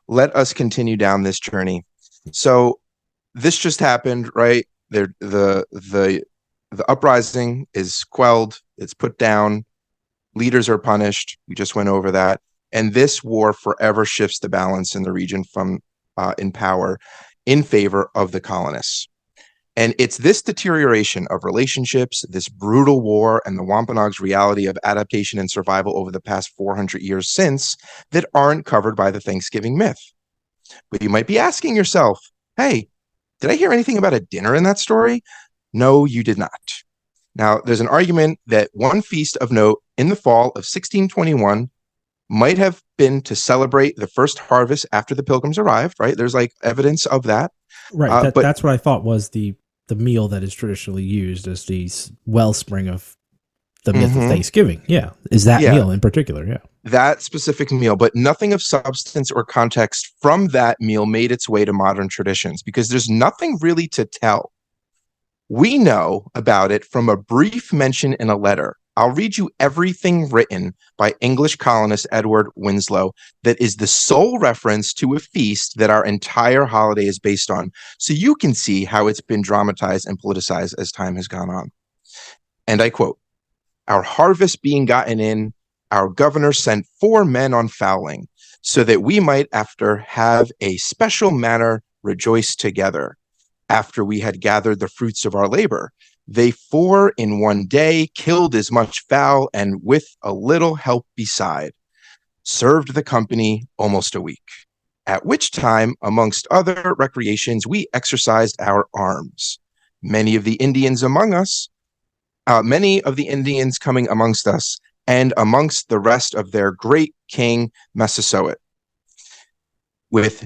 let us continue down this journey. So this just happened, right? The uprising is quelled, it's put down, leaders are punished. We just went over that. And this war forever shifts the balance in the region from in power in favor of the colonists. And it's this deterioration of relationships, this brutal war, and the Wampanoag's reality of adaptation and survival over the past 400 years since that aren't covered by the Thanksgiving myth. But you might be asking yourself, hey, did I hear anything about a dinner in that story? No, you did not. Now, there's an argument that one feast of note in the fall of 1621 might have been to celebrate the first harvest after the Pilgrims arrived, right? There's like evidence of that. Right. But That's what I thought was the meal that is traditionally used as the wellspring of the myth of Thanksgiving. Yeah. Is that meal in particular. Yeah. That specific meal, but nothing of substance or context from that meal made its way to modern traditions because there's nothing really to tell. We know about it from a brief mention in a letter. I'll read you everything written by English colonist Edward Winslow that is the sole reference to a feast that our entire holiday is based on. So you can see how it's been dramatized and politicized as time has gone on. And I quote, "Our harvest being gotten in, our governor sent 4 men on fowling, so that we might after have a special manner rejoice together. After we had gathered the fruits of our labor, they 4 in one day killed as much fowl, and with a little help beside, served the company almost a week. At which time, amongst other recreations, we exercised our arms. Many of the Indians coming amongst us, and amongst the rest of their great king Massasoit, with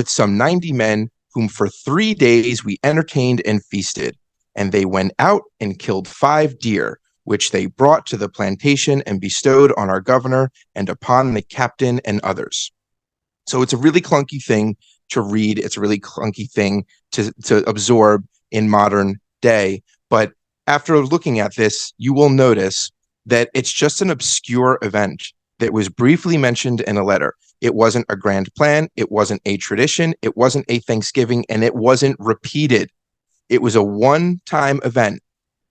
some 90 men, whom for 3 days we entertained and feasted. And they went out and killed 5 deer, which they brought to the plantation and bestowed on our governor and upon the captain and others." So it's a really clunky thing to read. It's a really clunky thing to absorb in modern day. But after looking at this, you will notice that it's just an obscure event that was briefly mentioned in a letter. It wasn't a grand plan. It wasn't a tradition. It wasn't a Thanksgiving, and it wasn't repeated. It was a one-time event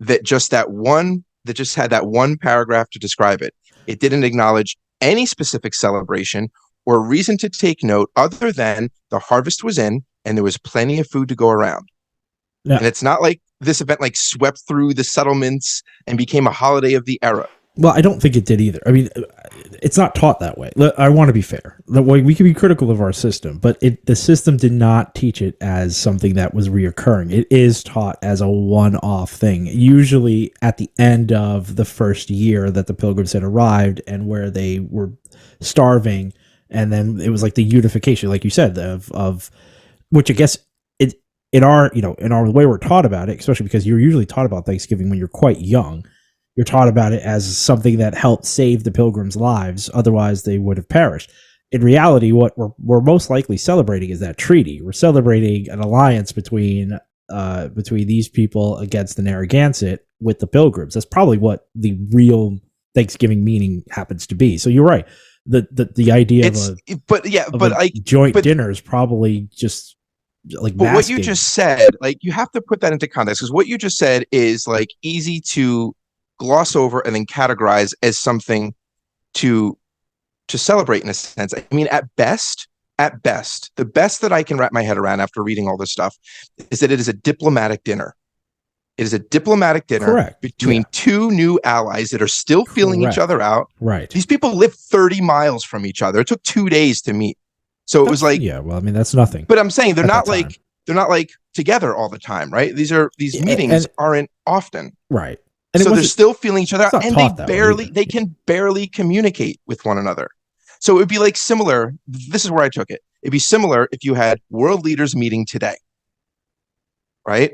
that just had that one paragraph to describe it. It didn't acknowledge any specific celebration or reason to take note other than the harvest was in and there was plenty of food to go around. Yeah. And it's not like this event like swept through the settlements and became a holiday of the era. Well, I don't think it did either. I mean, it's not taught that way. I want to be fair. We can be critical of our system, but the system did not teach it as something that was reoccurring. It is taught as a one-off thing, usually at the end of the first year that the Pilgrims had arrived and where they were starving, and then it was like the unification, like you said, of which I guess in our way we're taught about it, especially because you're usually taught about Thanksgiving when you're quite young. You're taught about it as something that helped save the Pilgrims' lives. Otherwise, they would have perished. In reality, what we're most likely celebrating is that treaty. We're celebrating an alliance between these people against the Narragansett with the Pilgrims. That's probably what the real Thanksgiving meaning happens to be. So you're right. The idea of a joint dinner is probably just like masking. But what you just said, like you have to put that into context, because what you just said is like easy to gloss over and then categorize as something to celebrate in a sense. I mean, at best, the best that I can wrap my head around after reading all this stuff is that it is a diplomatic dinner. It is a diplomatic dinner between 2 new allies that are still feeling each other out. Right. These people live 30 miles from each other. It took 2 days to meet. So it was like, yeah, well, I mean, that's nothing. But I'm saying they're not like together all the time, right? These meetings aren't often. Right. And so they're still feeling each other out, and they can barely communicate with one another. So it would be like similar. This is where I took it. It'd be similar if you had world leaders meeting today, right?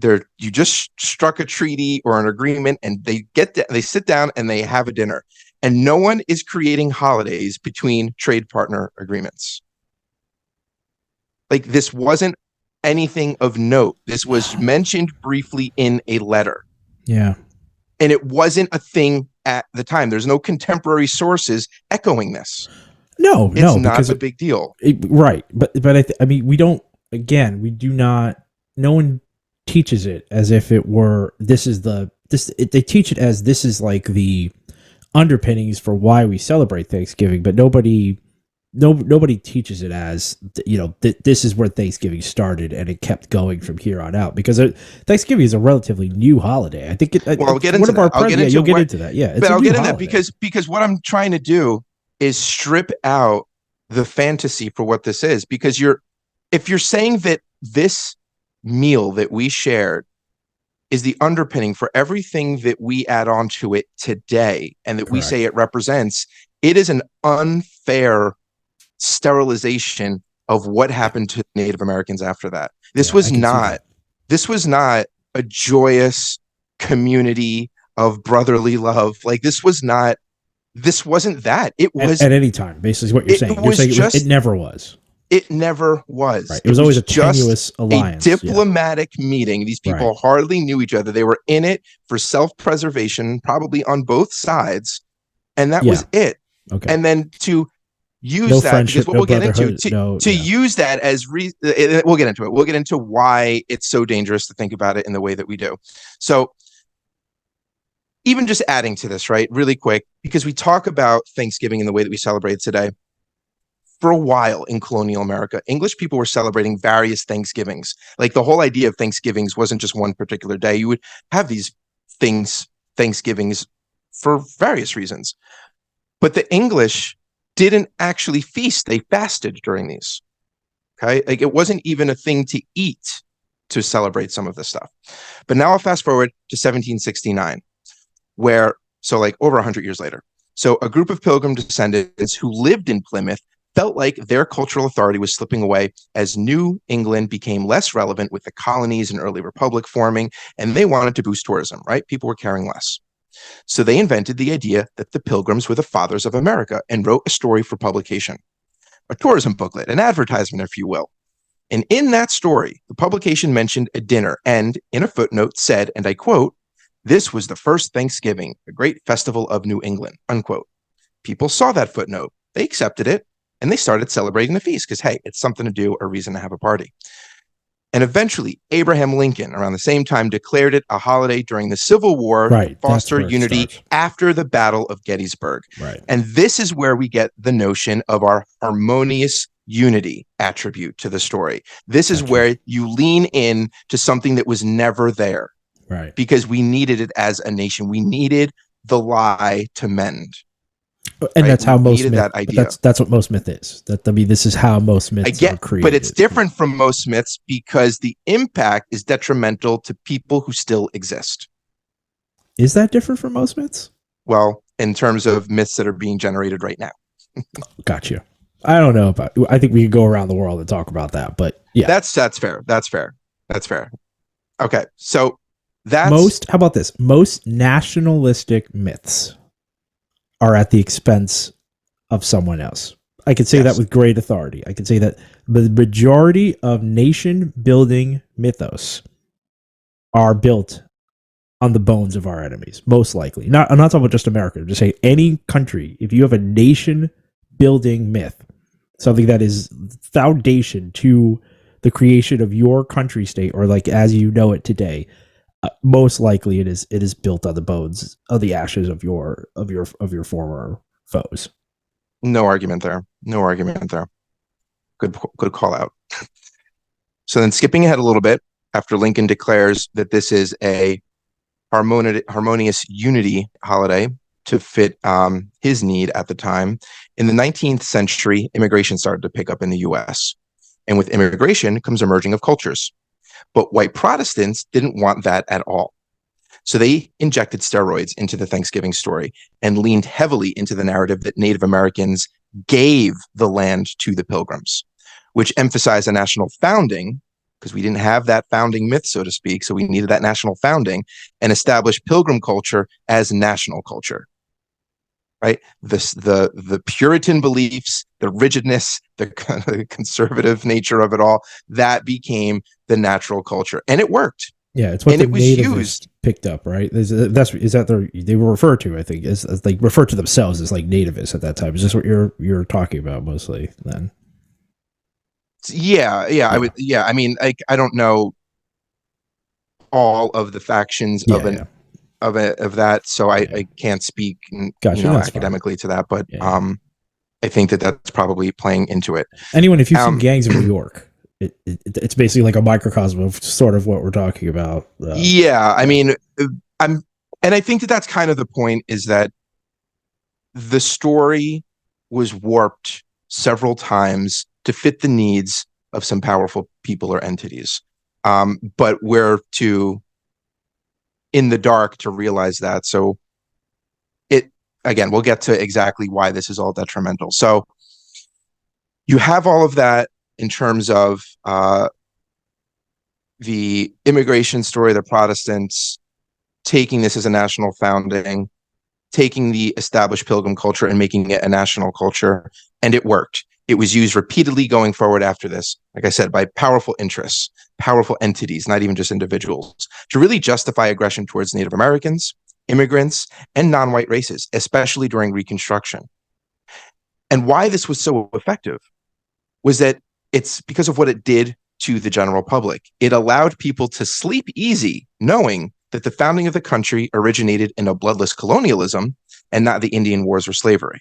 You just struck a treaty or an agreement, and they sit down and they have a dinner, and no one is creating holidays between trade partner agreements. Like this wasn't anything of note. This was mentioned briefly in a letter. Yeah. And it wasn't a thing at the time. There's no contemporary sources echoing this. It's No, not because a big deal. right, but I mean, we don't. Again, we do not. No one teaches it as if it were. This is the this. They teach it as this is like the underpinnings for why we celebrate Thanksgiving, but nobody teaches it as this is where Thanksgiving started and it kept going from here on out, because Thanksgiving is a relatively new holiday. I think Well, I'll get one into of our that. I'll get into you'll get what, into that. Yeah, it's but a I'll new get into that holiday. because what I'm trying to do is strip out the fantasy for what this is. Because if you're saying that this meal that we shared is the underpinning for everything that we add on to it today and that we say Correct. it represents, it is an unfair sterilization of what happened to Native Americans after that. Yeah, I can see that. This was not a joyous community of brotherly love. Like this wasn't that. It was At any time, basically, is what you're saying. You're saying it never was. it never was. Right. It was always a just tenuous alliance. a diplomatic meeting. These people Right. hardly knew each other. They were in it for self-preservation, probably on both sides, and that was it. Okay. And then to use No that, friendship, because what no we'll get into brotherhood, use that as we'll get into it. We'll get into why it's so dangerous to think about it in the way that we do. So even just adding to this, right, really quick, because we talk about Thanksgiving in the way that we celebrate today. For a while in colonial America, English people were celebrating various Thanksgivings. Like the whole idea of Thanksgivings wasn't just one particular day. You would have these Thanksgivings for various reasons. But the English didn't actually feast. They fasted during these. Okay. Like it wasn't even a thing to eat to celebrate some of this stuff. But now I'll fast forward to 1769, where, so like over 100 years later. So a group of Pilgrim descendants who lived in Plymouth felt like their cultural authority was slipping away as New England became less relevant with the colonies and early republic forming, and they wanted to boost tourism, right? People were caring less. So they invented the idea that the Pilgrims were the fathers of America and wrote a story for publication, a tourism booklet, an advertisement, if you will. And in that story, the publication mentioned a dinner and, in a footnote, said, and I quote, "This was the first Thanksgiving, a great festival of New England," unquote. People saw that footnote, they accepted it, and they started celebrating the feast because, hey, it's something to do, a reason to have a party. And eventually, Abraham Lincoln, around the same time, declared it a holiday during the Civil War to foster unity after the Battle of Gettysburg. Right. And this is where we get the notion of our harmonious unity attribute to the story. This is where you lean in to something that was never there. Right. Because we needed it as a nation. We needed the lie to mend. And that's how most myth, that idea. That's what most myth is. This is how most myths are created. But it's different from most myths because the impact is detrimental to people who still exist. Is that different from most myths? Well, in terms of myths that are being generated right now. Got you. I don't know about. I think we could go around the world and talk about that, but yeah, that's fair. That's fair. Okay, so that's how about this? Most nationalistic myths are at the expense of someone else. I can say that with great authority. I can say that the majority of nation building mythos are built on the bones of our enemies, most likely. I'm not talking about just America. I'm just saying any country, if you have a nation building myth, something that is foundation to the creation of your country state, or like as you know it today, most likely it is built on the bones of the ashes of your former foes. No argument there. Good call out. So then skipping ahead a little bit, after Lincoln declares that this is a harmonious unity holiday to fit his need at the time, in the 19th century, immigration started to pick up in the U.S. And with immigration comes a merging of cultures. But white Protestants didn't want that at all. So they injected steroids into the Thanksgiving story and leaned heavily into the narrative that Native Americans gave the land to the Pilgrims, which emphasized a national founding, because we didn't have that founding myth, so to speak. So we needed that national founding and established Pilgrim culture as national culture. Right? The Puritan beliefs, the rigidness, the kind of conservative nature of it all, that became the natural culture. And it worked. Yeah, it's what and the it was used. nativists picked up, right? They were referred to, I think, as like referred to themselves as like nativists at that time. Is this what you're talking about mostly then? Yeah, I Yeah, would. Yeah, I mean, I don't know all of the factions yeah, yeah. of that, so Yeah. I can't speak, Gotcha. That's fine. academically to that. But Yeah, yeah. I think that that's probably playing into it. Anyone, if you've seen Um, Gangs of New York, it's basically like a microcosm of sort of what we're talking about. yeah, I Yeah, mean, I'm, and I think that that's kind of the point, is that the story was warped several times to fit the needs of some powerful people or entities. But we're too in the dark to realize that. So it, again, we'll get to exactly why this is all detrimental. So you have all of that in terms of the immigration story, the Protestants taking this as a national founding, taking the established pilgrim culture and making it a national culture, and it worked. It was used repeatedly going forward after this, like I said, by powerful interests, powerful entities, not even just individuals, to really justify aggression towards Native Americans, immigrants, and non-white races, especially during Reconstruction. And why this was so effective was that it's because of what it did to the general public. It allowed people to sleep easy, knowing that the founding of the country originated in a bloodless colonialism and not the Indian Wars or slavery,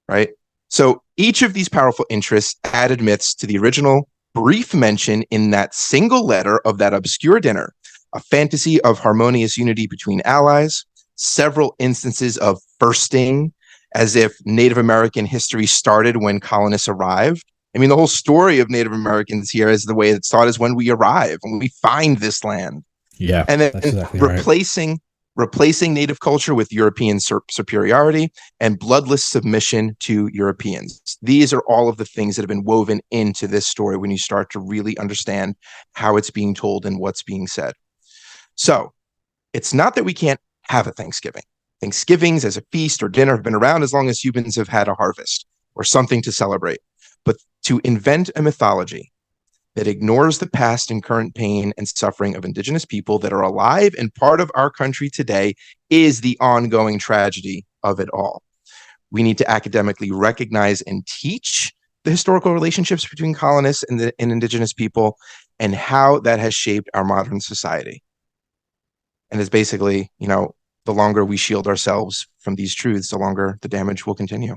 right? So each of these powerful interests added myths to the original brief mention in that single letter of that obscure dinner, a fantasy of harmonious unity between allies, several instances of firsting, as if Native American history started when colonists arrived. I mean, the whole story of Native Americans here is the way it's taught is when we arrive, when we find this land, yeah, and that's then exactly right. replacing native culture with European superiority and bloodless submission to Europeans. These are all of the things that have been woven into this story when you start to really understand how it's being told and what's being said. So it's not that we can't have a Thanksgiving. Thanksgivings as a feast or dinner have been around as long as humans have had a harvest or something to celebrate. But to invent a mythology that ignores the past and current pain and suffering of Indigenous people that are alive and part of our country today is the ongoing tragedy of it all. We need to academically recognize and teach the historical relationships between colonists and Indigenous people and how that has shaped our modern society. And it's basically, the longer we shield ourselves from these truths, the longer the damage will continue.